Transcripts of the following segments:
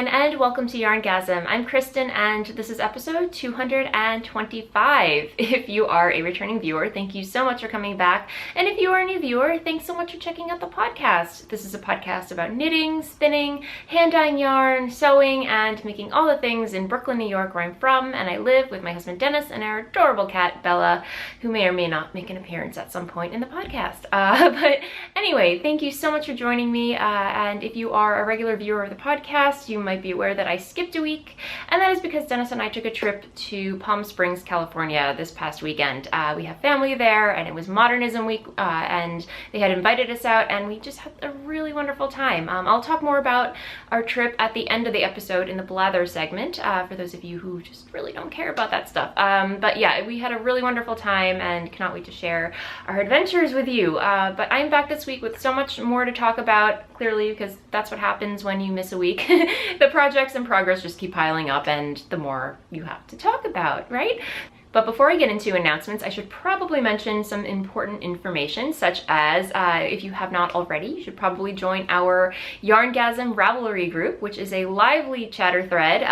everyone, and welcome to YarnGasm. I'm Kristen, and this is episode 225. If you are a returning viewer, thank you so much for coming back. And if you are a new viewer, thanks so much for checking out the podcast. This is a podcast about knitting, spinning, hand-dyeing yarn, sewing, and making all the things in Brooklyn, New York, where I'm from, and I live with my husband Dennis and our adorable cat Bella, who may or may not make an appearance at some point in the podcast. But anyway, thank you so much for joining me, and if you are a regular viewer of the podcast, you might be aware that I skipped a week, and that is because Dennis and I took a trip to Palm Springs, California this past weekend. We have family there, and it was Modernism Week, and they had invited us out, and we just had a really wonderful time. I'll talk more about our trip at the end of the episode in the Blather segment, for those of you who just really don't care about that stuff. But yeah, we had a really wonderful time and cannot wait to share our adventures with you. But I'm back this week with so much more to talk about, clearly, because that's what happens when you miss a week. The projects in progress just keep piling up, and the more you have to talk about, right? But before I get into announcements, I should probably mention some important information, such as if you have not already, you should probably join our YarnGasm Ravelry group, which is a lively chatter thread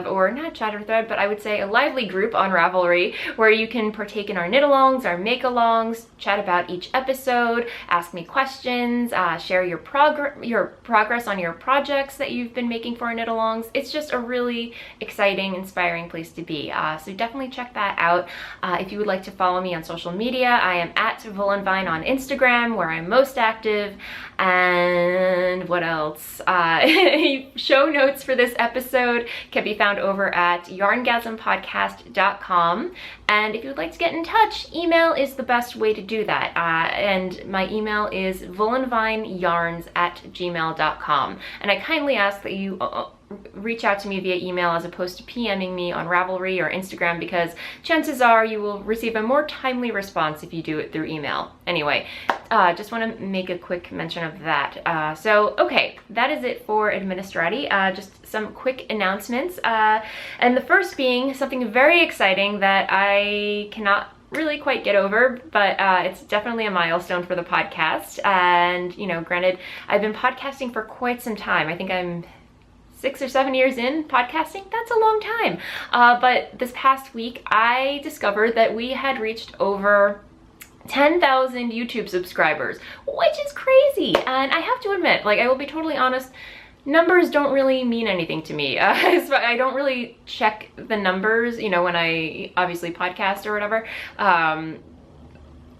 or not chatter thread, but I would say a lively group on Ravelry, where you can partake in our knit-alongs, our make-alongs, chat about each episode, ask me questions, share your progress on your projects that you've been making for our knit-alongs. It's just a really exciting, inspiring place to be. So definitely check that out. If you would like to follow me on social media, I am at Voolenvine on Instagram, where I'm most active. And what else? Show notes for this episode can be found over at yarngasmpodcast.com. And if you would like to get in touch, email is the best way to do that. And my email is voolenvineyarns@gmail.com. And I kindly ask that you reach out to me via email as opposed to PMing me on Ravelry or Instagram, because chances are you will receive a more timely response if you do it through email. Anyway, just want to make a quick mention of that. So, okay, that is it for Administrati. Just some quick announcements. And the first being something very exciting that I cannot really quite get over, but it's definitely a milestone for the podcast. And, you know, granted, I've been podcasting for quite some time. I think I'm 6 or 7 years in podcasting. That's a long time. But this past week, I discovered that we had reached over 10,000 YouTube subscribers, which is crazy. And I have to admit, like, I will be totally honest, numbers don't really mean anything to me. So I don't really check the numbers, you know, when I obviously podcast or whatever.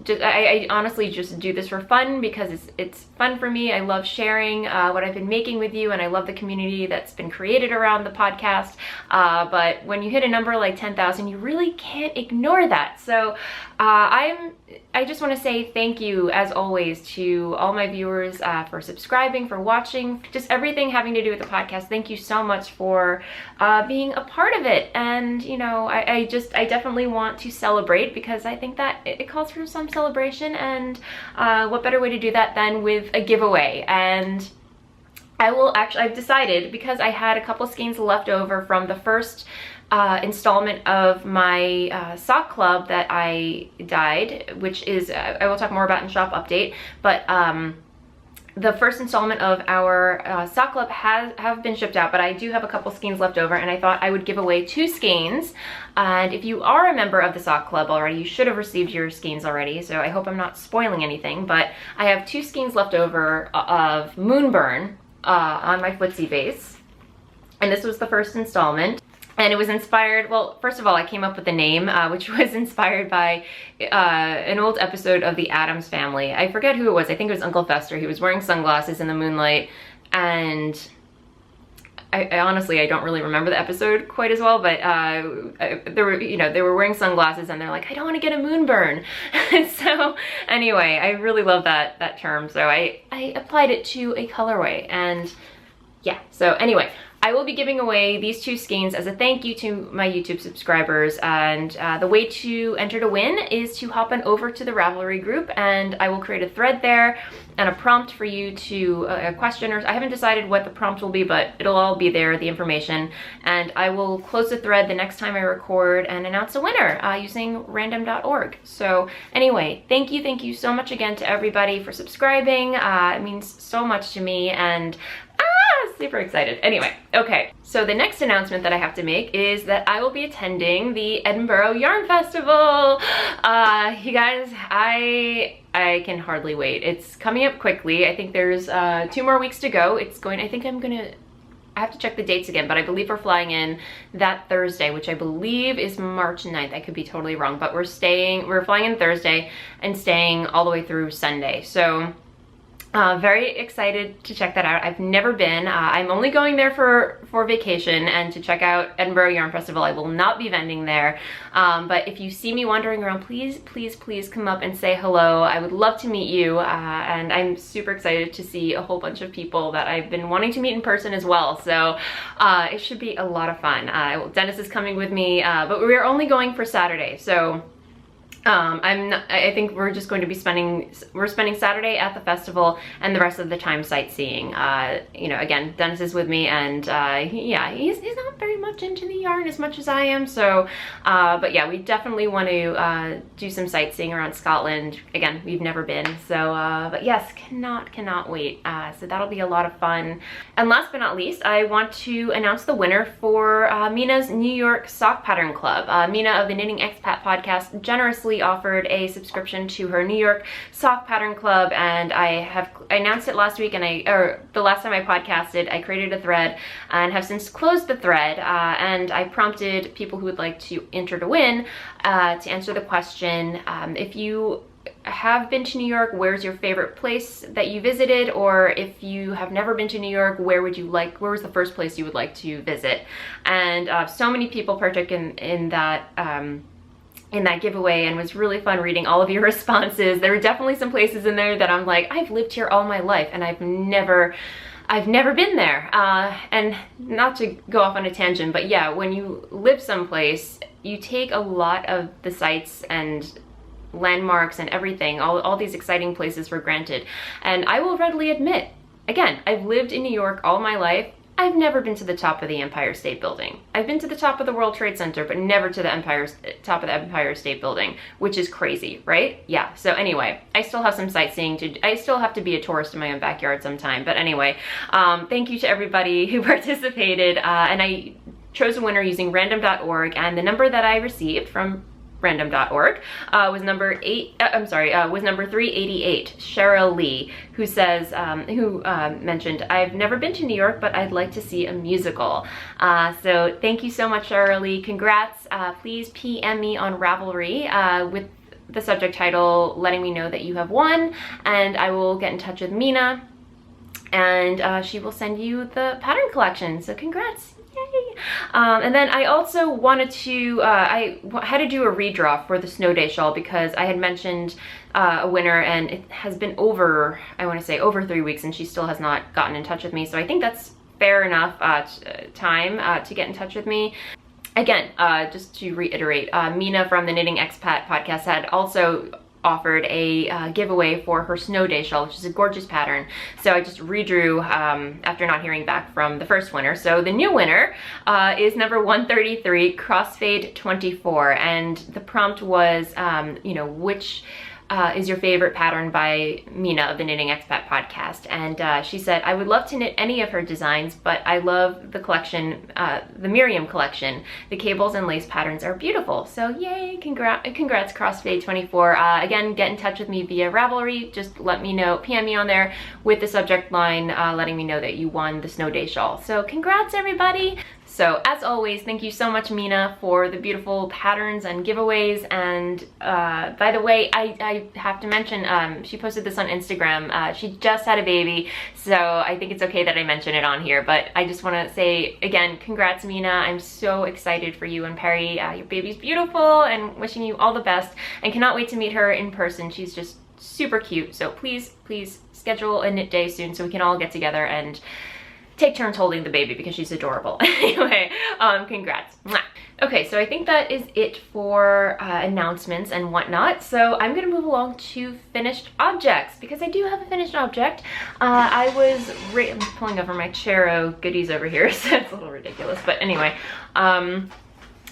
I honestly just do this for fun, because it's fun for me. I love sharing what I've been making with you, and I love the community that's been created around the podcast. But when you hit a number like 10,000, you really can't ignore that. So I just want to say thank you, as always, to all my viewers for subscribing, for watching, just everything having to do with the podcast. Thank you so much for being a part of it. And, you know, I definitely want to celebrate, because I think that it calls for some celebration, and what better way to do that than with a giveaway. And I've decided, because I had a couple skeins left over from the first installment of my sock club that I dyed, which is, I will talk more about in shop update, but the first installment of our sock club have been shipped out, but I do have a couple skeins left over, and I thought I would give away 2 skeins. And if you are a member of the sock club already, you should have received your skeins already, so I hope I'm not spoiling anything, but I have 2 skeins left over of Moonburn on my footsie base, and this was the first installment. And it was inspired, well, first of all, I came up with the name, which was inspired by an old episode of the Addams Family. I forget who it was. I think it was Uncle Fester. He was wearing sunglasses in the moonlight, and I honestly, I don't really remember the episode quite as well, but they were wearing sunglasses, and they're like, I don't want to get a moonburn. So anyway, I really love that term, so I applied it to a colorway, and yeah, so anyway, I will be giving away these 2 skeins as a thank you to my YouTube subscribers, and the way to enter to win is to hop on over to the Ravelry group, and I will create a thread there and a prompt for you to, a question, or I haven't decided what the prompt will be, but it'll all be there, the information, and I will close the thread the next time I record and announce a winner using random.org. So anyway, thank you so much again to everybody for subscribing. It means so much to me, and Super excited. Anyway, okay. So the next announcement that I have to make is that I will be attending the Edinburgh Yarn Festival. You guys, I can hardly wait. It's coming up quickly. I think there's 2 more weeks to go. I have to check the dates again, but I believe we're flying in that Thursday, which I believe is March 9th. I could be totally wrong, but we're flying in Thursday and staying all the way through Sunday. So very excited to check that out. I've never been. I'm only going there for vacation and to check out Edinburgh Yarn Festival. I will not be vending there. But if you see me wandering around, please, please, please come up and say hello. I would love to meet you. And I'm super excited to see a whole bunch of people that I've been wanting to meet in person as well. So it should be a lot of fun. Dennis is coming with me, but we're only going for Saturday. So I think we're just going to be spending Saturday at the festival and the rest of the time sightseeing. You know, again, Dennis is with me, and yeah, he's not very much into the yarn as much as I am, so, but yeah, we definitely want to do some sightseeing around Scotland. Again, we've never been, so, but yes, cannot wait. So that'll be a lot of fun. And last but not least, I want to announce the winner for Mina's New York Sock Pattern Club. Mina of the Knitting Expat podcast generously offered a subscription to her New York Sock Pattern Club, and I announced it last week, and the last time I podcasted, I created a thread and have since closed the thread, and I prompted people who would like to enter to win to answer the question, if you have been to New York, where's your favorite place that you visited? Or if you have never been to New York, where was the first place you would like to visit? And so many people partook in that giveaway, and it was really fun reading all of your responses. There were definitely some places in there that I'm like, I've lived here all my life and I've never been there. And not to go off on a tangent, but yeah, when you live someplace, you take a lot of the sights and landmarks and everything, all these exciting places for granted. And I will readily admit, again, I've lived in New York all my life. I've never been to the top of the Empire State Building. I've been to the top of the World Trade Center, but never to the top of the Empire State Building, which is crazy, right? Yeah, so anyway, I still have some sightseeing to do. I still have to be a tourist in my own backyard sometime, but anyway, thank you to everybody who participated, and I chose a winner using random.org, and the number that I received from random.org was number 388, Cheryl Lee, who says, mentioned, I've never been to New York, but I'd like to see a musical. So thank you so much, Cheryl Lee. Congrats. Please PM me on Ravelry with the subject title letting me know that you have won, and I will get in touch with Mina, and she will send you the pattern collection. So congrats. And then I also wanted to, I had to do a redraw for the Snow Day shawl because I had mentioned a winner, and it has been over, I want to say over 3 weeks, and she still has not gotten in touch with me. So I think that's fair enough time to get in touch with me. Again, just to reiterate, Mina from the Knitting Expat podcast had also offered a giveaway for her Snow Day shawl, which is a gorgeous pattern. So I just redrew after not hearing back from the first winner. So the new winner is number 133, Crossfade 24, and the prompt was, you know, which is your favorite pattern by Mina of the Knitting Expat podcast. And she said, I would love to knit any of her designs, but I love the collection, the Miriam collection. The cables and lace patterns are beautiful. So yay, congrats Crossfade 24. Again, get in touch with me via Ravelry. Just let me know, PM me on there with the subject line letting me know that you won the Snow Day shawl. So congrats everybody. So as always, thank you so much, Mina, for the beautiful patterns and giveaways. And by the way, I have to mention, she posted this on Instagram. She just had a baby, so I think it's okay that I mention it on here. But I just want to say, again, congrats, Mina. I'm so excited for you and Perry. Your baby's beautiful, and wishing you all the best. And cannot wait to meet her in person. She's just super cute. So please, please schedule a knit day soon so we can all get together and take turns holding the baby because she's adorable. Anyway, congrats. Mwah. Okay, so I think that is it for announcements and whatnot. So I'm gonna move along to finished objects because I do have a finished object. I'm pulling over my Chero goodies over here, so it's a little ridiculous, but anyway.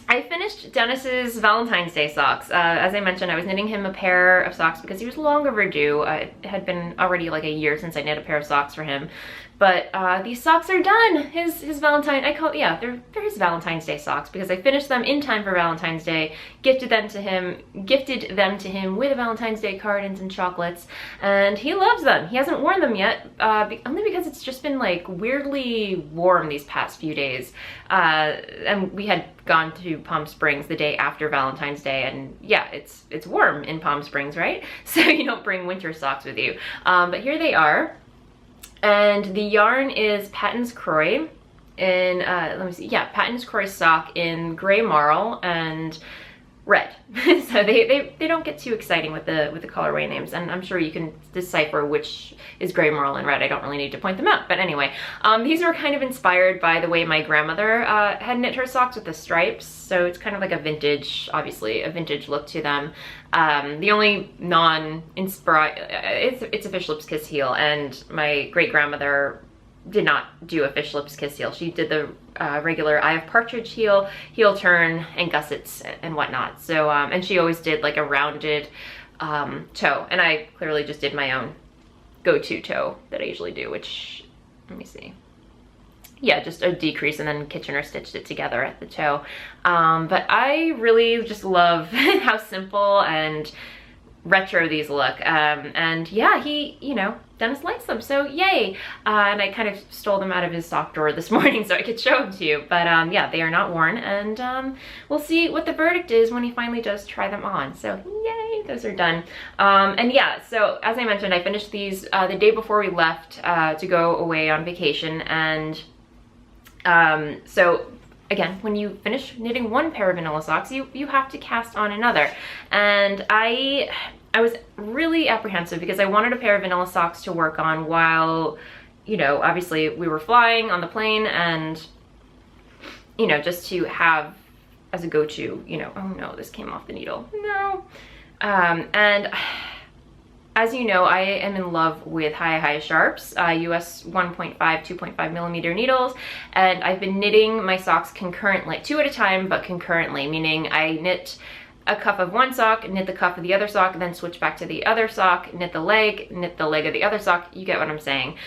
I finished Dennis's Valentine's Day socks. As I mentioned, I was knitting him a pair of socks because he was long overdue. It had been already like a year since I knit a pair of socks for him. But these socks are done. His Valentine, yeah, they're his Valentine's Day socks because I finished them in time for Valentine's Day, gifted them to him with a Valentine's Day card and some chocolates, and he loves them. He hasn't worn them yet, only because it's just been like weirdly warm these past few days. And we had gone to Palm Springs the day after Valentine's Day, and yeah, it's warm in Palm Springs, right? So you don't bring winter socks with you. But here they are. And the yarn is PATONS KROY in, let me see, yeah, PATONS KROY sock in gray marl and red. So they don't get too exciting with the colorway names, and I'm sure you can decipher which is gray marl and red. I don't really need to point them out, but anyway, these were kind of inspired by the way my grandmother had knit her socks with the stripes, so it's kind of like a vintage, obviously a vintage look to them. The only non-inspired, it's a Fish Lips Kiss heel, and my great grandmother did not do a Fish Lips Kiss heel. She did the regular Eye of Partridge heel turn, and gussets and whatnot. So, and she always did like a rounded toe, and I clearly just did my own go-to toe that I usually do, which, let me see. Yeah, just a decrease and then Kitchener stitched it together at the toe. But I really just love how simple and retro these look. And yeah, Dennis likes them, so yay. And I kind of stole them out of his sock drawer this morning so I could show them to you. But yeah, they are not worn, and we'll see what the verdict is when he finally does try them on. So yay, those are done. And yeah, so as I mentioned, I finished these the day before we left to go away on vacation, and so again, when you finish knitting one pair of vanilla socks, you have to cast on another. And I was really apprehensive because I wanted a pair of vanilla socks to work on while, obviously we were flying on the plane, and, just to have as a go-to, oh no, this came off the needle, no. And as you know, I am in love with Hi Sharps, US 1.5, 2.5 millimeter needles, and I've been knitting my socks concurrently, 2 at a time, but concurrently, meaning I knit a cuff of one sock, knit the cuff of the other sock, then switch back to the other sock, knit the leg of the other sock. You get what I'm saying.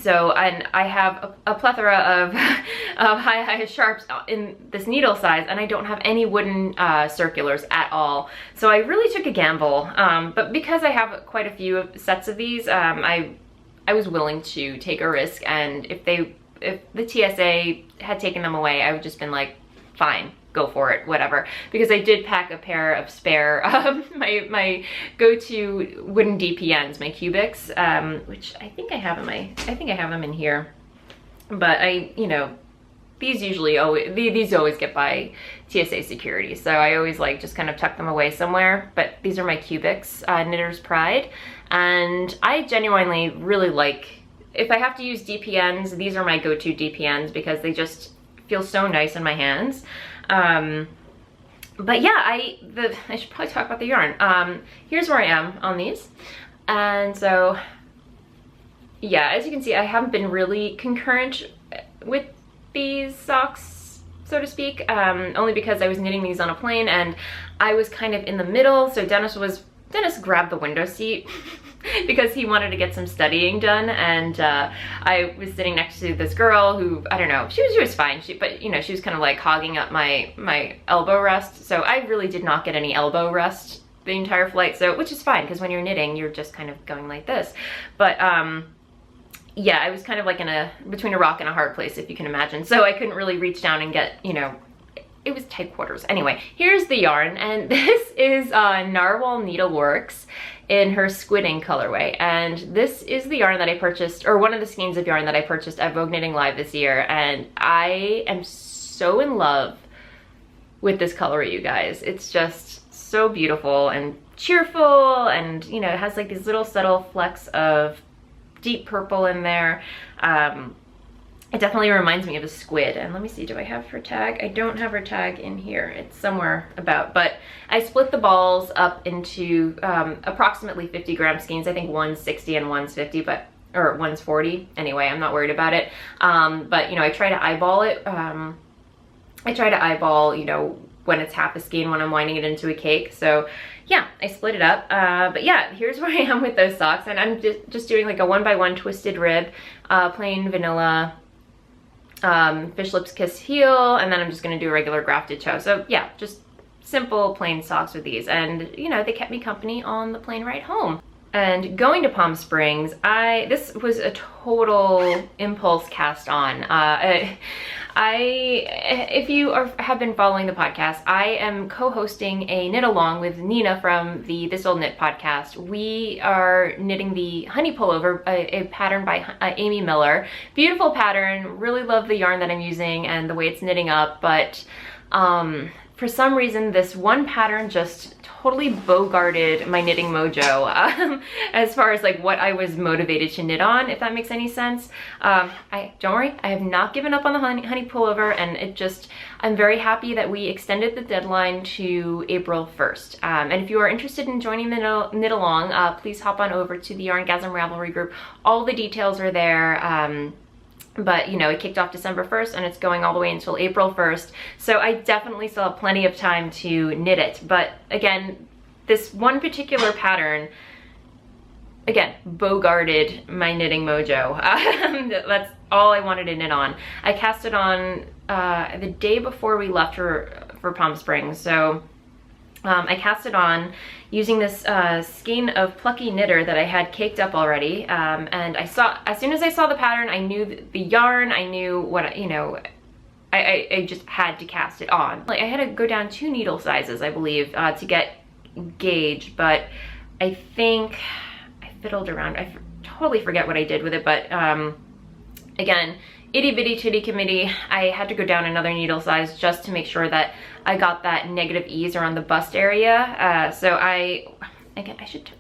So, and I have a plethora of Hi Sharps in this needle size, and I don't have any wooden circulars at all. So I really took a gamble, but because I have quite a few sets of these, I was willing to take a risk, and if the TSA had taken them away, I would just been like, fine, go for it, whatever. Because I did pack a pair of spare, my go-to wooden DPNs, my cubics, which I think I have them in here. But these always get by TSA security, so I always like just kind of tuck them away somewhere. But these are my cubics, Knitter's Pride, and I genuinely really like, if I have to use DPNs, these are my go-to DPNs because they just feel so nice in my hands. But yeah, I should probably talk about the yarn. Here's where I am on these. And so, yeah, as you can see, I haven't been really concurrent with these socks, so to speak, only because I was knitting these on a plane and I was kind of in the middle. So Dennis grabbed the window seat because he wanted to get some studying done, and I was sitting next to this girl who, I don't know, she was fine, but she was kind of like hogging up my elbow rest, so I really did not get any elbow rest the entire flight, so, which is fine because when you're knitting you're just kind of going like this. But yeah, I was kind of like between a rock and a hard place, if you can imagine, so I couldn't really reach down and get, it was tight quarters. Anyway, here's the yarn, and this is NARWHAL Needleworks in her Squid Ink colorway, and this is the yarn that I purchased, or one of the skeins of yarn that I purchased at Vogue Knitting Live this year, and I am so in love with this colorway, you guys. It's just so beautiful and cheerful, and it has like these little subtle flecks of deep purple in there. It definitely reminds me of a squid. And let me see, do I have her tag? I don't have her tag in here. It's somewhere about, but I split the balls up into approximately 50 gram skeins. I think one's 60 and one's 50, or one's 40. Anyway, I'm not worried about it. But I try to eyeball it. I try to eyeball, when it's half a skein when I'm winding it into a cake. So yeah, I split it up. But yeah, here's where I am with those socks. And I'm just doing like a 1x1 twisted rib, plain vanilla, fish lips kiss heel, and then I'm just gonna do a regular grafted toe. So yeah, just simple plain socks with these. And you know, they kept me company on the plane ride home. And going to Palm Springs, this was a total impulse cast on. If you have been following the podcast, I am co-hosting a knit along with Nina from the This Old Knit podcast. We are knitting the honey pullover, a pattern by Amy Miller. Beautiful pattern, really love the yarn that I'm using and the way it's knitting up, but for some reason this one pattern just totally bogarted my knitting mojo as far as like what I was motivated to knit on, if that makes any sense. Don't worry, I have not given up on the honey pullover, and I'm very happy that we extended the deadline to April 1st. And if you are interested in joining the knit along, please hop on over to the YarnGasm Ravelry group. All the details are there. But you know, it kicked off December 1st and it's going all the way until April 1st. So I definitely still have plenty of time to knit it. But again, this one particular pattern, again, bogarted my knitting mojo. That's all I wanted to knit on. I cast it on the day before we left for Palm Springs. So I cast it on using this skein of Plucky knitter that I had caked up already, and as soon as I saw the pattern, I knew the yarn, I knew what, you know, I just had to cast it on. Like, I had to go down 2 needle sizes, I believe, to get gauge, but I think I fiddled around. I totally forget what I did with it, but again, itty bitty titty committee, I had to go down another needle size just to make sure that I got that negative ease around the bust area. So I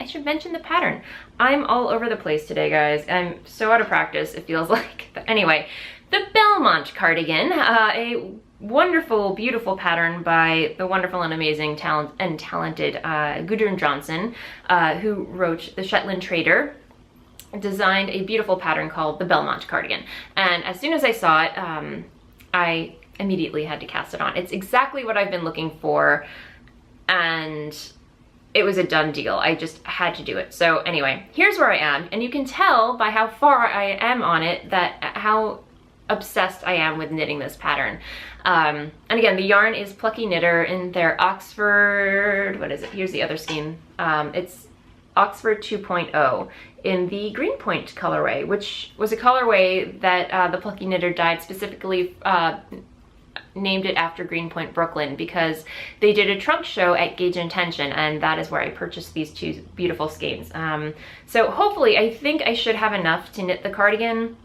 should mention the pattern. I'm all over the place today, guys. I'm so out of practice, it feels like. But anyway, the Belmont cardigan, a wonderful, beautiful pattern by the wonderful and amazing talented Gudrun Johnson, who wrote The Shetland Trader, designed a beautiful pattern called the Belmont cardigan. And as soon as I saw it, I immediately had to cast it on. It's exactly what I've been looking for, and it was a done deal. I just had to do it. So anyway, here's where I am, and you can tell by how far I am on it that how obsessed I am with knitting this pattern. And again, the yarn is Plucky Knitter in their Oxford, what is it? Here's the other skein. It's Oxford 2.0 in the GREENPOINT colorway, which was a colorway that the Plucky Knitter dyed specifically, named it after GREENPOINT Brooklyn, because they did a trunk show at Gauge Intention, and that is where I purchased these 2 beautiful skeins. So hopefully, I think I should have enough to knit the cardigan.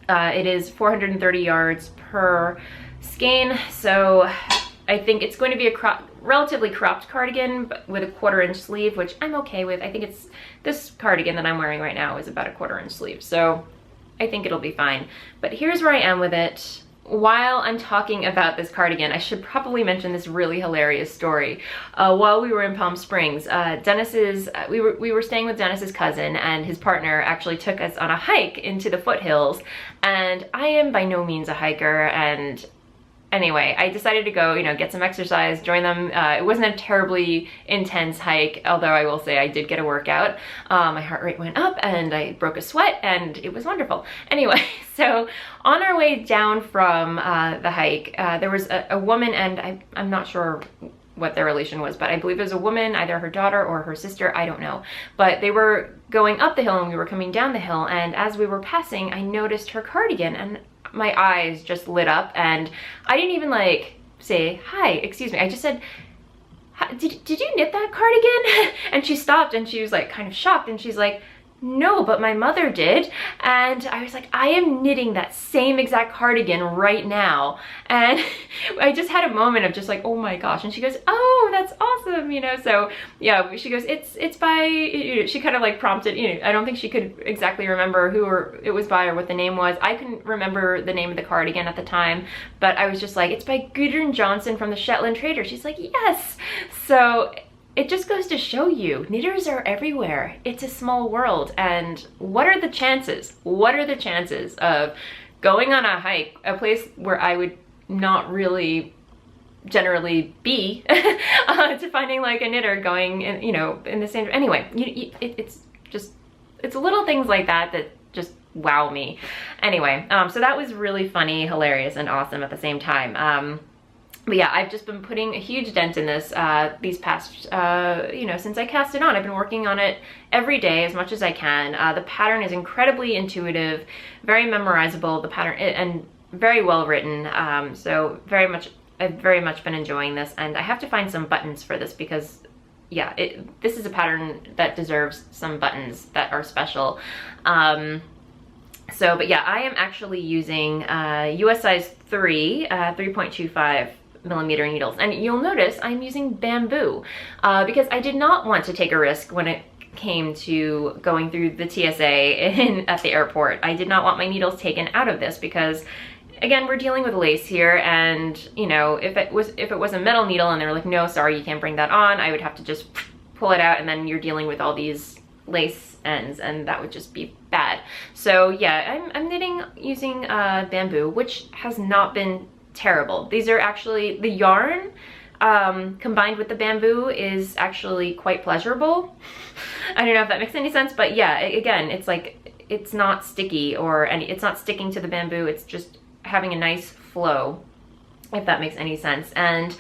It is 430 yards per skein, so I think it's going to be a relatively cropped cardigan, but with a 1/4 inch sleeve, which I'm okay with. I think this cardigan that I'm wearing right now is about a 1/4 inch sleeve, so I think it'll be fine. But here's where I am with it. While I'm talking about this cardigan, I should probably mention this really hilarious story. While we were in Palm Springs, we were staying with Dennis's cousin, and his partner actually took us on a hike into the foothills, and I am by no means a hiker, and anyway, I decided to go, you know, get some exercise, join them. It wasn't a terribly intense hike, although I will say I did get a workout. My heart rate went up and I broke a sweat, and it was wonderful. Anyway, so on our way down from the hike, there was a woman, and I'm not sure what their relation was, but I believe it was a woman, either her daughter or her sister, I don't know. But they were going up the hill and we were coming down the hill, and as we were passing, I noticed her cardigan, and my eyes just lit up, and I didn't even like say, "Hi, excuse me." I just said, did you knit that cardigan? And she stopped and she was like kind of shocked, and she's like, "No, but my mother did." And I was like, I am knitting that same exact cardigan right now. And I just had a moment of just like, oh my gosh. And she goes, "Oh, that's awesome," you know. So yeah, she goes, it's by, you know, she kind of like prompted, you know, I don't think she could exactly remember who it was by or what the name was. I couldn't remember the name of the cardigan at the time, but I was just like, "It's by Gudrun Johnson from the Shetland Trader." She's like, "Yes." So it just goes to show you, knitters are everywhere. It's a small world, and what are the chances? What are the chances of going on a hike, a place where I would not really generally be to finding like a knitter going in, you know, in the same, anyway, it's little things like that that just wow me. Anyway, so that was really funny, hilarious, and awesome at the same time. But yeah, I've just been putting a huge dent in this these past, you know, since I cast it on. I've been working on it every day as much as I can. The pattern is incredibly intuitive, very memorizable, the pattern, and very well written. So I've very much been enjoying this, and I have to find some buttons for this because yeah, this is a pattern that deserves some buttons that are special. But yeah, I am actually using US size 3, 3.25 millimeter needles, and you'll notice I'm using bamboo because I did not want to take a risk when it came to going through the TSA at the airport. I did not want my needles taken out of this because, again, we're dealing with lace here, and you know, if it was a metal needle and they were like, no, sorry, you can't bring that on, I would have to just pull it out, and then you're dealing with all these lace ends, and that would just be bad. So yeah, I'm knitting using bamboo, which has not been terrible. These are actually, the yarn combined with the bamboo is actually quite pleasurable. I don't know if that makes any sense, but yeah, again, it's like, it's not sticky or it's not sticking to the bamboo, it's just having a nice flow, if that makes any sense. And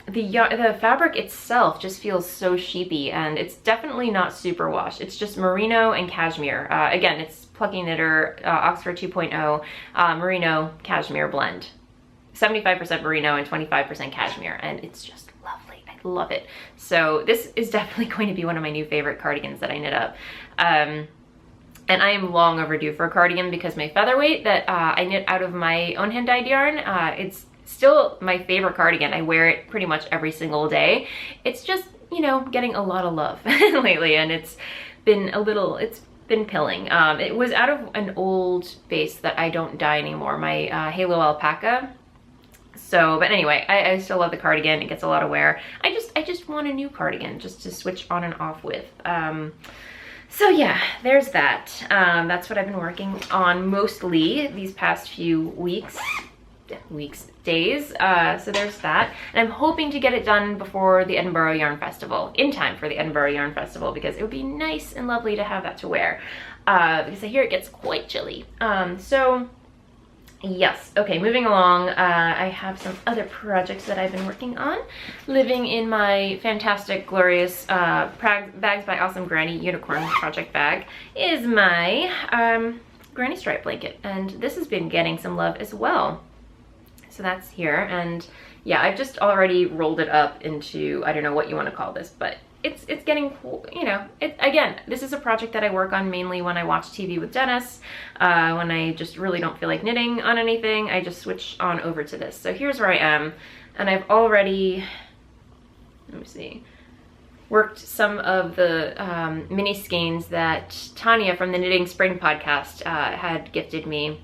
the fabric itself just feels so sheepy, and it's definitely not superwash. It's just merino and cashmere. Again, it's Plucky Knitter Oxford 2.0 merino cashmere blend. 75% merino and 25% cashmere, and it's just lovely. I love it. So this is definitely going to be one of my new favorite cardigans that I knit up. And I am long overdue for a cardigan because my featherweight that I knit out of my own hand-dyed yarn, it's still my favorite cardigan. I wear it pretty much every single day. It's just, you know, getting a lot of love lately, and it's been pilling. It was out of an old base that I don't dye anymore, my Halo Alpaca. So, but anyway, I still love the cardigan. It gets a lot of wear. I just want a new cardigan just to switch on and off with. So yeah, there's that. That's what I've been working on mostly these past few days. So there's that. And I'm hoping to get it done before the Edinburgh Yarn Festival, in time for the Edinburgh Yarn Festival, because it would be nice and lovely to have that to wear. Because I hear it gets quite chilly. So yes, okay, moving along. I have some other projects that I've been working on. Living in my fantastic, glorious Bags by Awesome Granny Unicorn project bag is my granny stripe blanket, and this has been getting some love as well. So that's here, and yeah, I've just already rolled it up into, I don't know what you want to call this, but it's getting cool, you know. Again, this is a project that I work on mainly when I watch TV with Dennis. When I just really don't feel like knitting on anything, I just switch on over to this. So here's where I am, and I've already, let me see, worked some of the mini skeins that Tanya from the Knitting Spring podcast had gifted me.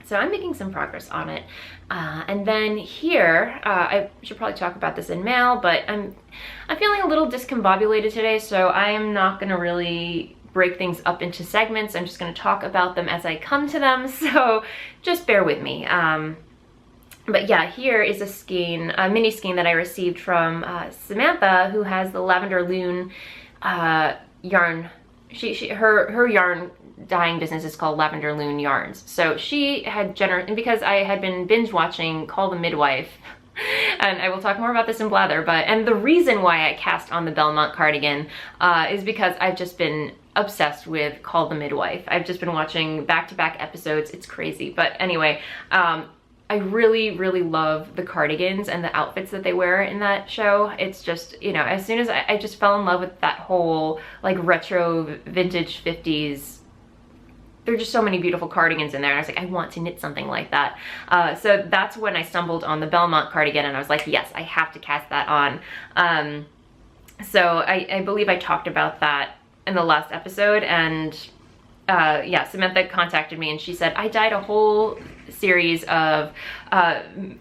So I'm making some progress on it. And then here, I should probably talk about this in mail, but I'm feeling a little discombobulated today, so I am not gonna really break things up into segments. I'm just gonna talk about them as I come to them, so just bear with me. But yeah, here is a skein, a mini skein that I received from Samantha, who has the Lavender Loon yarn. Her yarn dyeing business is called Lavender Loon Yarns. So she had and because I had been binge watching Call the Midwife, and I will talk more about this in Blather, and the reason why I cast on the Belmont cardigan is because I've just been obsessed with Call the Midwife. I've just been watching back-to-back episodes. It's crazy. But anyway, I really, really love the cardigans and the outfits that they wear in that show. It's just, you know, as soon as I just fell in love with that whole like retro vintage 50s, there are just so many beautiful cardigans in there, and I was like, I want to knit something like that. So that's when I stumbled on the Belmont cardigan, and I was like, yes, I have to cast that on. So I believe I talked about that in the last episode, and yeah, Samantha contacted me and she said, I dyed a whole series of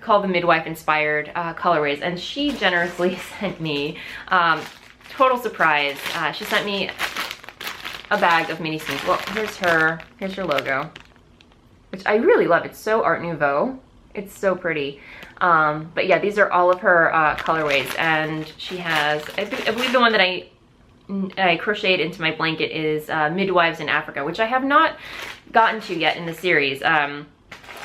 Call the Midwife inspired colorways, and she generously sent me, total surprise, she sent me a bag of mini skeins. Well, here's her logo, which I really love. It's so Art Nouveau. It's so pretty. But yeah, these are all of her colorways, and she has, I believe the one that I crocheted into my blanket is Midwives in Africa, which I have not gotten to yet in the series.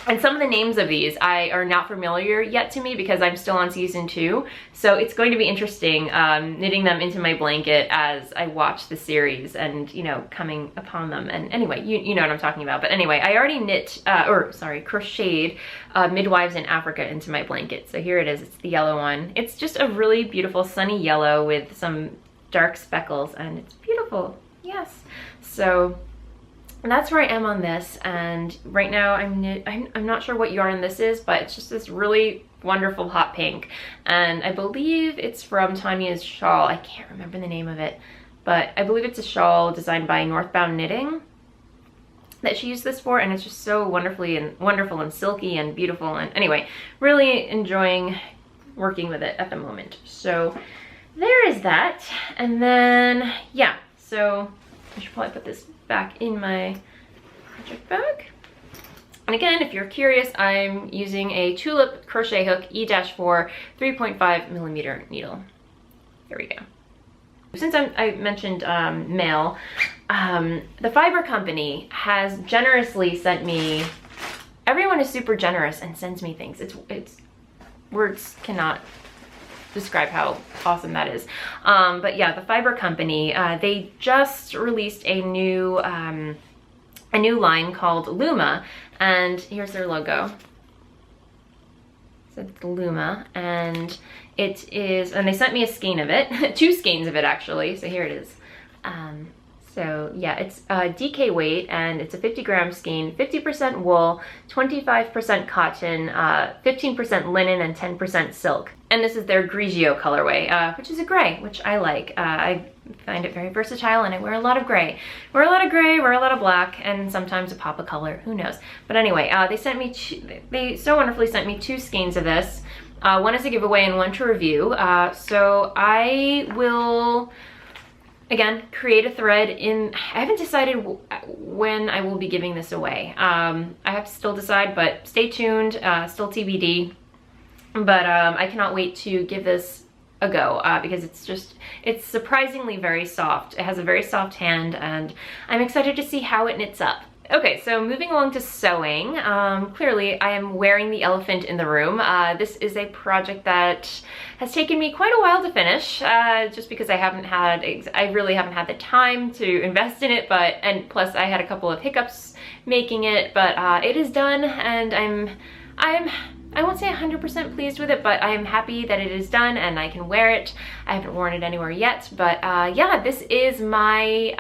And some of the names of these are not familiar yet to me because I'm still on season 2. So it's going to be interesting knitting them into my blanket as I watch the series and, you know, coming upon them. And anyway, you know what I'm talking about. But anyway, I already crocheted Midwives in Africa into my blanket. So here it is. It's the yellow one. It's just a really beautiful sunny yellow with some dark speckles, and it's beautiful. Yes. So that's where I am on this, and right now I'm not sure what yarn this is, but it's just this really wonderful hot pink, and I believe it's from Tanya's shawl. I can't remember the name of it, but I believe it's a shawl designed by Northbound Knitting that she used this for, and it's just so wonderful and silky and beautiful. And anyway, really enjoying working with it at the moment. So there is that. And then yeah, so I should probably put this back in my project bag. And again, if you're curious, I'm using a Tulip crochet hook E-4 3.5mm needle. There we go. Since I mentioned mail, the fiber company has generously sent me, everyone is super generous and sends me things. It's words cannot describe how awesome that is. But yeah, the fiber company, they just released a new line called Luma, and here's their logo. So it's Luma, and it is, and they sent me a skein of it, 2 skeins of it actually. So here it is. So yeah, it's DK weight, and it's a 50-gram skein, 50% wool, 25% cotton, 15% linen, and 10% silk. And this is their Grigio colorway, which is a gray, which I like. I find it very versatile, and I wear a lot of gray. Wear a lot of gray, wear a lot of black, and sometimes a pop of color, who knows. But anyway, they so wonderfully sent me 2 skeins of this. One is a giveaway and one to review. So I will, again, create a thread in, I haven't decided when I will be giving this away. I have to still decide, but stay tuned, still TBD. But I cannot wait to give this a go because it's surprisingly very soft. It has a very soft hand, and I'm excited to see how it knits up. Okay, so moving along to sewing. Clearly I am wearing the elephant in the room. This is a project that has taken me quite a while to finish, just because I really haven't had the time to invest in it, and plus I had a couple of hiccups making it, but it is done, and I won't say 100% pleased with it, but I am happy that it is done and I can wear it. I haven't worn it anywhere yet, but yeah, this is my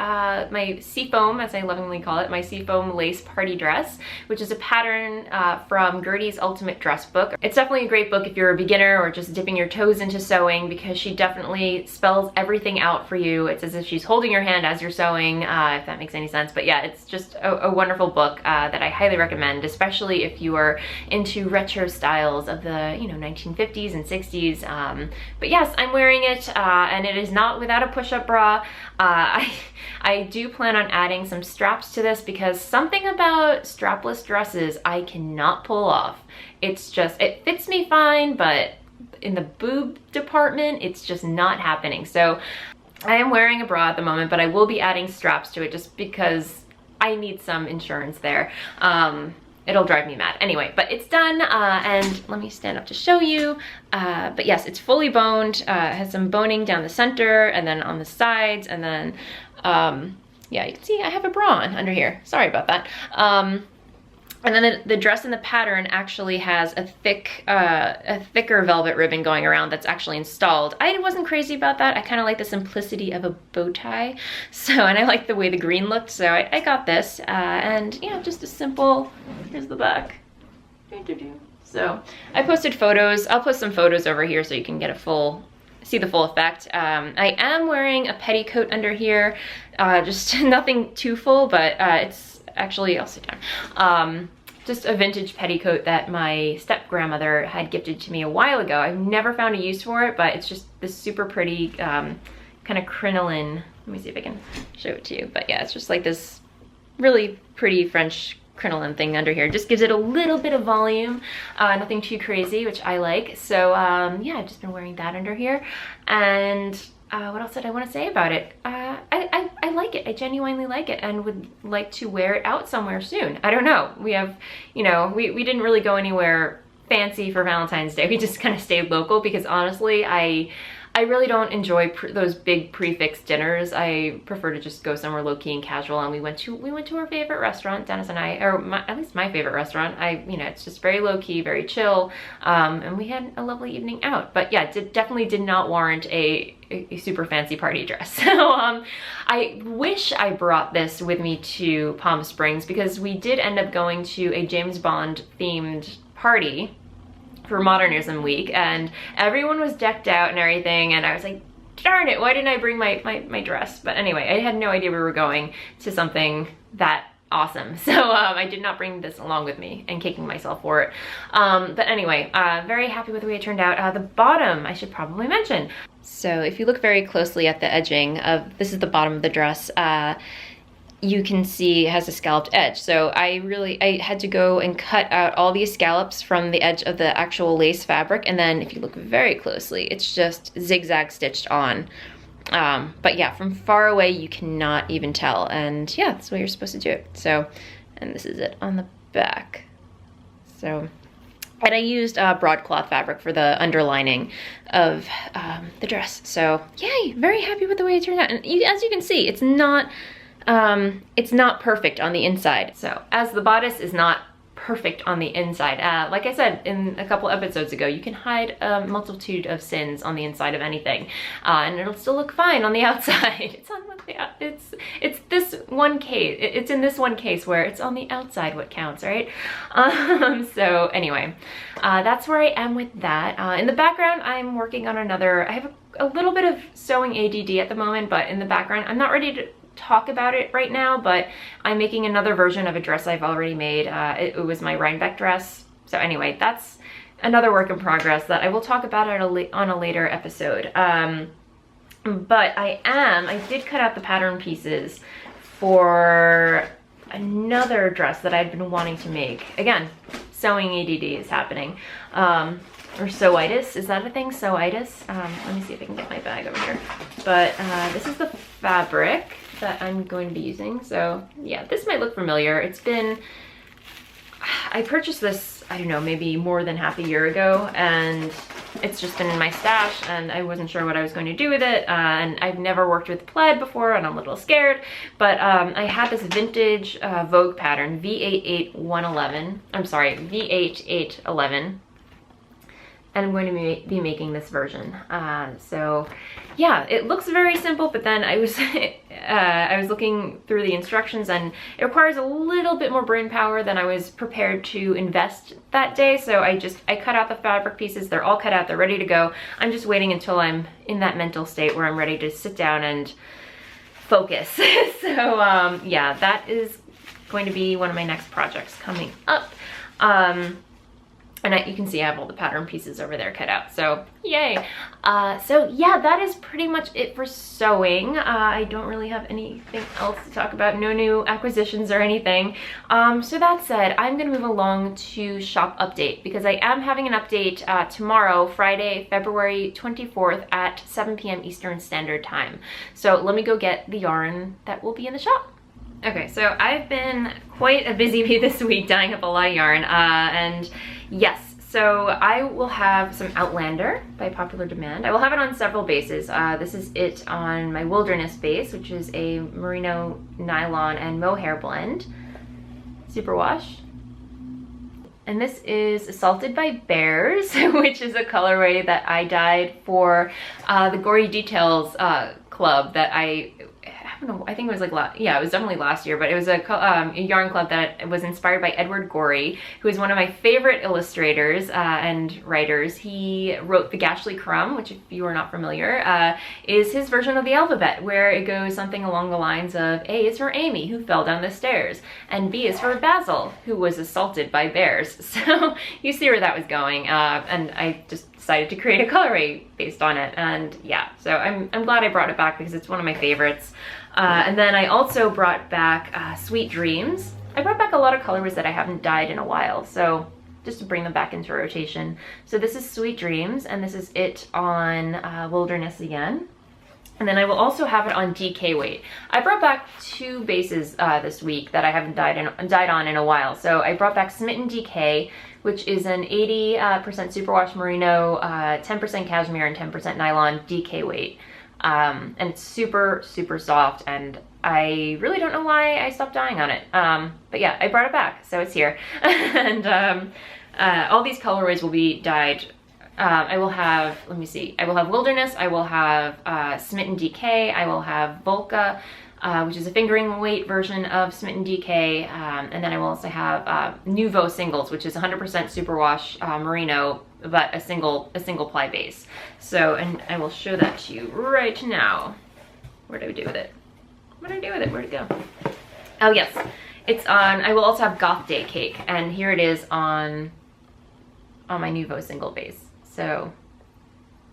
my seafoam, as I lovingly call it, my seafoam lace party dress, which is a pattern from Gertie's Ultimate Dress Book. It's definitely a great book if you're a beginner or just dipping your toes into sewing, because she definitely spells everything out for you. It's as if she's holding your hand as you're sewing, if that makes any sense. But yeah, it's just a wonderful book that I highly recommend, especially if you are into retro styles of the 1950s and 60s. But yes, I'm wearing it, and it is not without a push-up bra. I do plan on adding some straps to this, because something about strapless dresses I cannot pull off. It's just, it fits me fine, but in the boob department, it's just not happening. So I am wearing a bra at the moment, but I will be adding straps to it just because I need some insurance there. It'll drive me mad. Anyway, but it's done, and let me stand up to show you. But yes, it's fully boned, has some boning down the center and then on the sides, and then, yeah, you can see I have a bra on under here. Sorry about that. And then the dress in the pattern actually has a thicker velvet ribbon going around that's actually installed. I wasn't crazy about that. I kind of like the simplicity of a bow tie. So, and I like the way the green looked, so I got this. And yeah, just a simple, here's the back. So I posted photos. I'll post some photos over here so you can get see the full effect. I am wearing a petticoat under here, just nothing too full, but it's actually, I'll sit down. Just a vintage petticoat that my step-grandmother had gifted to me a while ago. I've never found a use for it, but it's just this super pretty kind of crinoline. Let me see if I can show it to you. But yeah, it's just like this really pretty French crinoline thing under here. Just gives it a little bit of volume, nothing too crazy, which I like. So yeah, I've just been wearing that under here. And what else did I want to say about it? I like it. I genuinely like it and would like to wear it out somewhere soon. I don't know. We have, you know, we didn't really go anywhere fancy for Valentine's Day. We just kind of stayed local because honestly, I really don't enjoy those big prefix dinners. I prefer to just go somewhere low-key and casual, and we went to our favorite restaurant, Dennis and I, or at least my favorite restaurant. You know, it's just very low-key, very chill, and we had a lovely evening out. But yeah, it definitely did not warrant a super fancy party dress. So I wish I brought this with me to Palm Springs because we did end up going to a James Bond themed party for Modernism Week, and everyone was decked out and everything, and I was like, darn it, why didn't I bring my dress? But anyway, I had no idea we were going to something that awesome. So I did not bring this along with me, and kicking myself for it. But anyway, very happy with the way it turned out. The bottom, I should probably mention. So if you look very closely at the edging of, this is the bottom of the dress, you can see it has a scalloped edge. So I had to go and cut out all these scallops from the edge of the actual lace fabric, and then if you look very closely, it's just zigzag stitched on. But yeah, from far away you cannot even tell, and yeah, that's the way you're supposed to do it. So, and this is it on the back. So, and I used broadcloth fabric for the underlining of the dress. So yay, very happy with the way it turned out. And as you can see, it's not perfect on the inside. So as the bodice is not perfect on the inside, like I said in a couple episodes ago, you can hide a multitude of sins on the inside of anything, and it'll still look fine on the outside. It's this one case. It's in this one case where it's on the outside what counts, right? So anyway, that's where I am with that. In the background, I'm working on another. I have a little bit of sewing ADD at the moment, but in the background, I'm not ready to talk about it right now, but I'm making another version of a dress I've already made. It was my Rhinebeck dress. So anyway, that's another work in progress that I will talk about on a later episode. But I did cut out the pattern pieces for another dress that I'd been wanting to make. Again, sewing ADD is happening. Or sewitis, is that a thing? Sewitis? Let me see if I can get my bag over here. But this is the fabric that I'm going to be using. So yeah, this might look familiar. I purchased this, I don't know, maybe more than half a year ago, and it's just been in my stash, and I wasn't sure what I was going to do with it, and I've never worked with plaid before, and I'm a little scared, but I had this vintage Vogue pattern, V88111, I'm sorry, V8811, and I'm going to be making this version. So yeah, it looks very simple, but then I was I was looking through the instructions, and it requires a little bit more brain power than I was prepared to invest that day. So I cut out the fabric pieces. They're all cut out, they're ready to go. I'm just waiting until I'm in that mental state where I'm ready to sit down and focus. So yeah, that is going to be one of my next projects coming up. And you can see I have all the pattern pieces over there cut out, so yay. So yeah, that is pretty much it for sewing. I don't really have anything else to talk about, no new acquisitions or anything. So that said, I'm gonna move along to shop update, because I am having an update tomorrow, Friday, February 24th at 7 p.m. Eastern Standard Time. So let me go get the yarn that will be in the shop. Okay, so I've been quite a busy bee this week, dyeing up a lot of yarn, and yes, so I will have some Outlander by popular demand. I will have it on several bases. This is it on my Wilderness base, which is a merino nylon and mohair blend. Superwash. And this is Assaulted by Bears, which is a colorway that I dyed for the Gory Details club that I don't know, I think it was like, yeah, it was definitely last year, but it was a yarn club that was inspired by Edward Gorey, who is one of my favorite illustrators and writers. He wrote the Gashly Crumb, which, if you are not familiar, is his version of the alphabet, where it goes something along the lines of A is for Amy, who fell down the stairs, and B is for Basil, who was assaulted by bears. So you see where that was going, and I just decided to create a colorway based on it, and yeah, so I'm glad I brought it back because it's one of my favorites. And then I also brought back Sweet Dreams, I brought back a lot of colorways that I haven't dyed in a while, so just to bring them back into rotation. So this is Sweet Dreams, and this is it on Wilderness again. And then I will also have it on DK Weight. I brought back 2 bases this week that I haven't dyed on in a while. So I brought back Smitten DK, which is an 80% superwash merino, 10% cashmere, and 10% nylon DK Weight. And it's super, super soft, and I really don't know why I stopped dyeing on it. But yeah, I brought it back, so it's here. And all these colorways will be dyed. I will have, let me see, I will have Wilderness, I will have Smitten DK, I will have Volca, which is a fingering weight version of Smitten DK, and then I will also have Nouveau Singles, which is 100% superwash merino, but a single ply base. So, and I will show that to you right now. What did I do with it? What did I do with it? Where'd it go? Oh yes, it's on, I will also have Goth Day Cake, and here it is on my Nouveau single base. So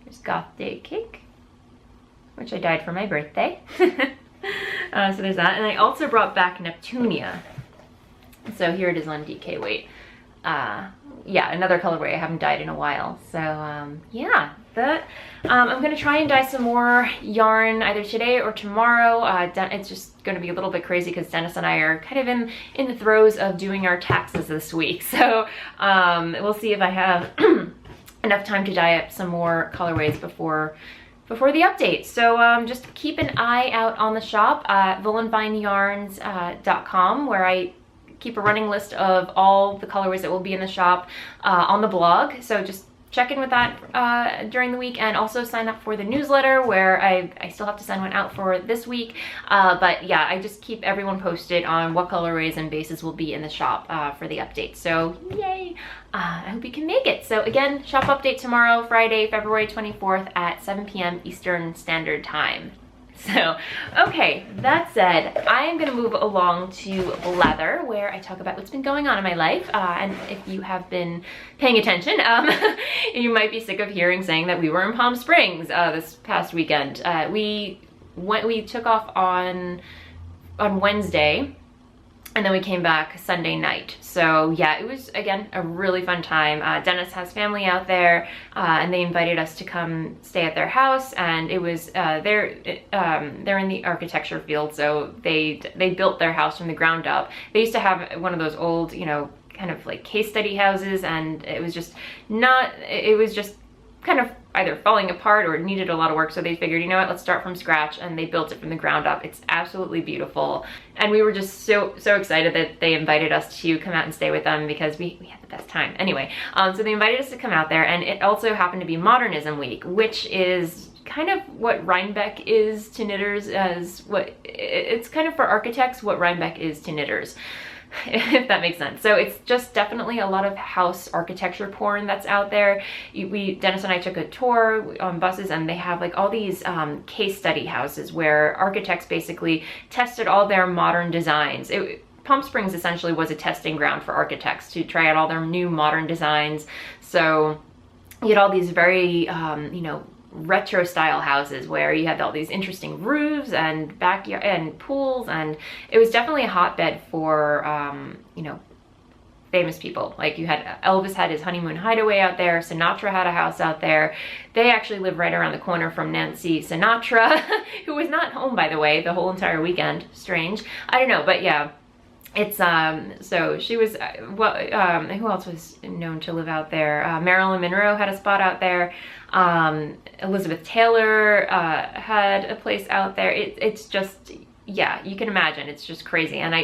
here's Goth Day Cake, which I dyed for my birthday. So there's that. And I also brought back Neptunia. So here it is on DK Weight. Yeah, another colorway I haven't dyed in a while. So yeah, that I'm gonna try and dye some more yarn either today or tomorrow. It's just gonna be a little bit crazy because Dennis and I are kind of in the throes of doing our taxes this week. So we'll see if I have enough time to dye up some more colorways before the update. So just keep an eye out on the shop at voolenvineyarns.com, where I keep a running list of all the colorways that will be in the shop on the blog. So just check in with that during the week, and also sign up for the newsletter, where I still have to send one out for this week. But yeah, I just keep everyone posted on what colorways and bases will be in the shop for the update. So yay! I hope you can make it. So again, shop update tomorrow, Friday, February 24th at 7 p.m. Eastern Standard Time. So, okay, that said, I am gonna move along to leather, where I talk about what's been going on in my life. And if you have been paying attention, you might be sick of hearing saying that we were in Palm Springs this past weekend. We took off on Wednesday, and then we came back Sunday night. So yeah, it was, again, a really fun time. Dennis has family out there, and they invited us to come stay at their house, and it was, they're in the architecture field, so they built their house from the ground up. They used to have one of those old, you know, kind of like case study houses, and it was just kind of either falling apart or needed a lot of work, so they figured, you know what, let's start from scratch, and they built it from the ground up. It's absolutely beautiful, and we were just so excited that they invited us to come out and stay with them, because we had the best time. Anyway, so they invited us to come out there, and it also happened to be Modernism Week, which is kind of what Rhinebeck is to knitters, it's kind of for architects what Rhinebeck is to knitters, if that makes sense. So it's just definitely a lot of house architecture porn that's out there. Dennis and I took a tour on buses, and they have like all these case study houses where architects basically tested all their modern designs. Palm Springs essentially was a testing ground for architects to try out all their new modern designs. So you had all these very, you know, retro style houses where you had all these interesting roofs and backyard and pools, and it was definitely a hotbed for you know, famous people. Like you had Elvis had his honeymoon hideaway out there, Sinatra had a house out there. They actually live right around the corner from Nancy Sinatra, who was not home, by the way, the whole entire weekend. Strange, I don't know, but yeah. It's so she was who else was known to live out there? Marilyn Monroe had a spot out there. Elizabeth Taylor had a place out there. It's just, yeah, you can imagine, it's just crazy. And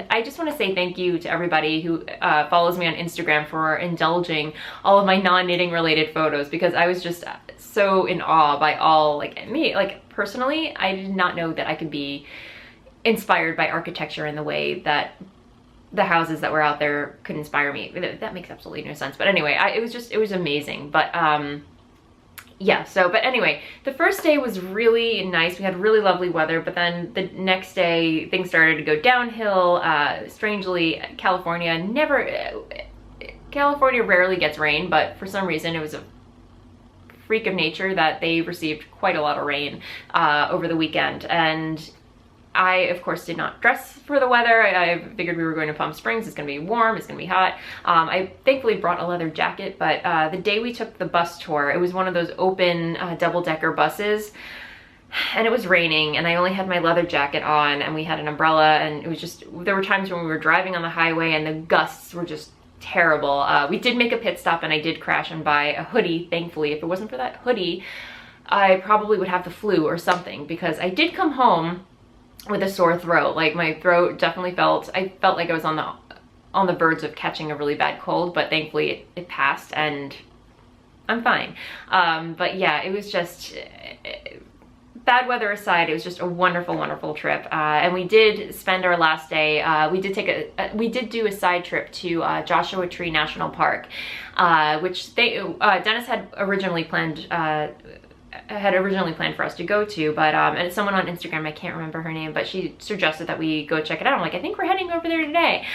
I just want to say thank you to everybody who follows me on Instagram for indulging all of my non-knitting related photos, because I was just so in awe by all, like me, like personally, I did not know that I could be inspired by architecture in the way that the houses that were out there could inspire me. That makes absolutely no sense, but anyway, it was amazing. But yeah, but anyway, the first day was really nice. We had really lovely weather, but then the next day things started to go downhill. Strangely, California rarely gets rain, but for some reason it was a freak of nature that they received quite a lot of rain over the weekend. And I, of course, did not dress for the weather. I figured we were going to Palm Springs. It's going to be warm. It's going to be hot. I thankfully brought a leather jacket, but the day we took the bus tour, it was one of those open double-decker buses, and it was raining, and I only had my leather jacket on, and we had an umbrella, and it was just, there were times when we were driving on the highway, and the gusts were just terrible. We did make a pit stop, and I did crash and buy a hoodie, thankfully. If it wasn't for that hoodie, I probably would have the flu or something, because I did come home with a sore throat. Like, my throat definitely I felt like I was on the verge of catching a really bad cold, but thankfully it passed and I'm fine. But yeah, it was just, bad weather aside, it was just a wonderful, wonderful trip. And we did spend our last day, we did do a side trip to Joshua Tree National Park, which Dennis had originally planned for us to go to, but and it's someone on Instagram, I can't remember her name, but she suggested that we go check it out. I'm like, I think we're heading over there today.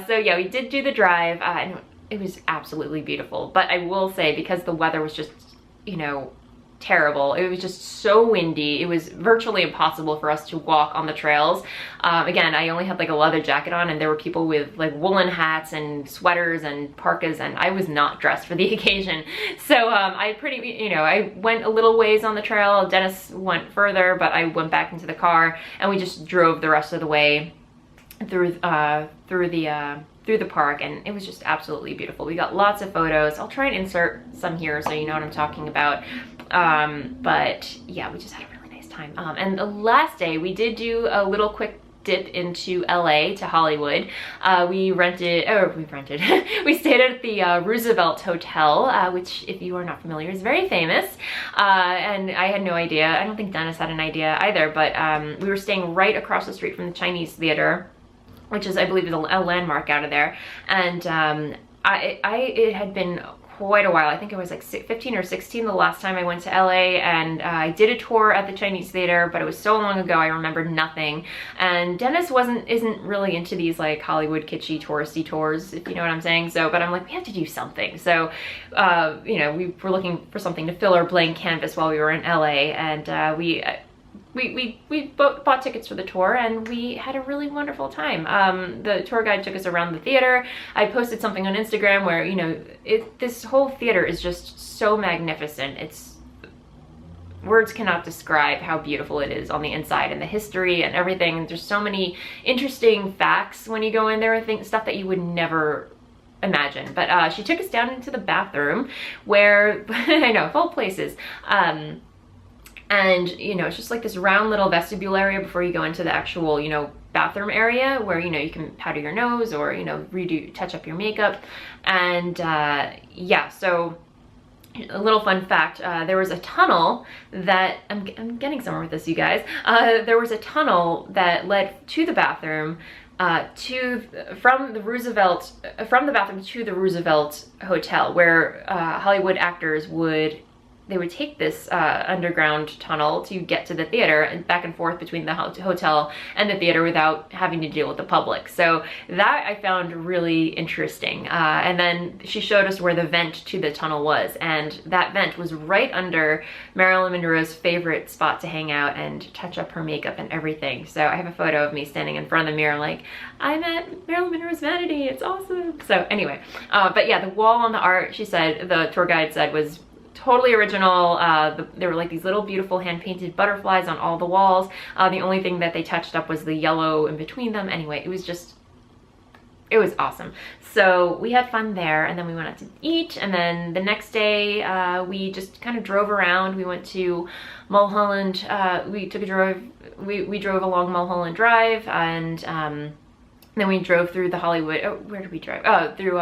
So yeah, we did do the drive, and it was absolutely beautiful. But I will say, because the weather was just, you know, terrible, it was just so windy, it was virtually impossible for us to walk on the trails. Again, I only had like a leather jacket on, and there were people with like woolen hats and sweaters and parkas, and I was not dressed for the occasion. So I went a little ways on the trail. Dennis went further, but I went back into the car, and we just drove the rest of the way through the park, and it was just absolutely beautiful. We got lots of photos. I'll try and insert some here so you know what I'm talking about. But yeah, we just had a really nice time. And the last day we did do a little quick dip into LA to Hollywood. We stayed at the Roosevelt Hotel, which, if you are not familiar, is very famous. And I had no idea. I don't think Dennis had an idea either, but we were staying right across the street from the Chinese Theater, which is, I believe, a landmark out of there. And it had been quite a while. I think it was like 15 or 16 the last time I went to LA, and I did a tour at the Chinese Theater, but it was so long ago I remembered nothing. And Dennis isn't really into these like Hollywood kitschy touristy tours, if you know what I'm saying. So, but I'm like, we have to do something. So, you know, we were looking for something to fill our blank canvas while we were in LA, and we bought tickets for the tour, and we had a really wonderful time. The tour guide took us around the theater. I posted something on Instagram where, you know, this whole theater is just so magnificent. Words cannot describe how beautiful it is on the inside, and the history and everything. There's so many interesting facts when you go in there, stuff that you would never imagine. But she took us down into the bathroom where, I know, of all places, and, you know, it's just like this round little vestibule area before you go into the actual, you know, bathroom area where, you know, you can powder your nose or, you know, touch up your makeup. And yeah, so a little fun fact, there was a tunnel that, I'm getting somewhere with this, you guys. There was a tunnel that led to the bathroom, from the bathroom to the Roosevelt Hotel, where Hollywood actors would take this underground tunnel to get to the theater, and back and forth between the hotel and the theater without having to deal with the public. So that I found really interesting. And then she showed us where the vent to the tunnel was, and that vent was right under Marilyn Monroe's favorite spot to hang out and touch up her makeup and everything. So I have a photo of me standing in front of the mirror like, I'm at Marilyn Monroe's vanity, it's awesome. So anyway, but yeah, the wall on the art, she said, the tour guide said, was totally original. There were like these little beautiful hand-painted butterflies on all the walls. The only thing that they touched up was the yellow in between them. Anyway, it was awesome. So we had fun there, and then we went out to eat, and then the next day we just kind of drove around. We went to Mulholland. We took a drive. We drove along Mulholland Drive, and then we drove through the Hollywood. Oh, where did we drive? Oh, through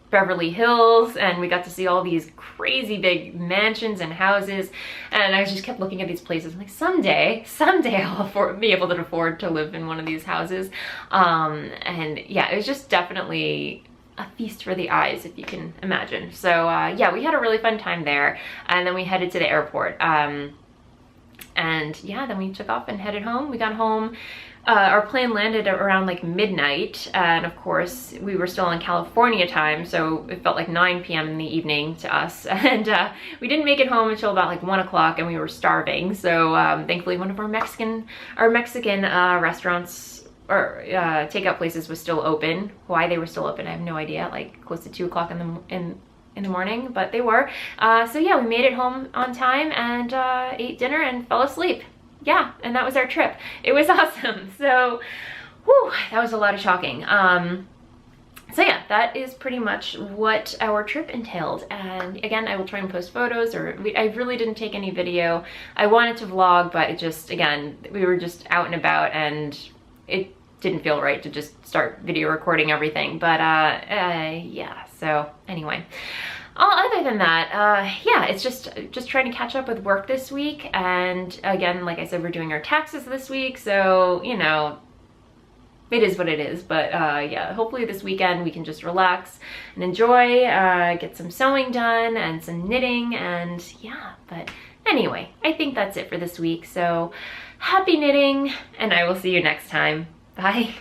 Beverly Hills, and we got to see all these crazy big mansions and houses, and I just kept looking at these places. I'm like, someday I'll be able to afford to live in one of these houses. And yeah, it was just definitely a feast for the eyes, if you can imagine. So yeah, we had a really fun time there, and then we headed to the airport. And yeah, then we took off and headed home. We got home. Our plane landed around like midnight, and of course we were still in California time, so it felt like 9 p.m. in the evening to us. And we didn't make it home until about like 1 o'clock, and we were starving. So thankfully one of our Mexican restaurants or takeout places was still open. Why they were still open, I have no idea. Like close to 2 o'clock in the morning, but they were. So yeah, we made it home on time and ate dinner and fell asleep. Yeah, and that was our trip. It was awesome. So, whew, that was a lot of shocking. So yeah, that is pretty much what our trip entailed. And again, I will try and post photos, or I really didn't take any video. I wanted to vlog, but it just, again, we were just out and about, and it didn't feel right to just start video recording everything. But yeah, so anyway. Other than that, yeah, it's just trying to catch up with work this week. And again, like I said, we're doing our taxes this week, so, you know, it is what it is. But yeah, hopefully this weekend we can just relax and enjoy, get some sewing done and some knitting, and yeah. But anyway, I think that's it for this week. So happy knitting, and I will see you next time. Bye.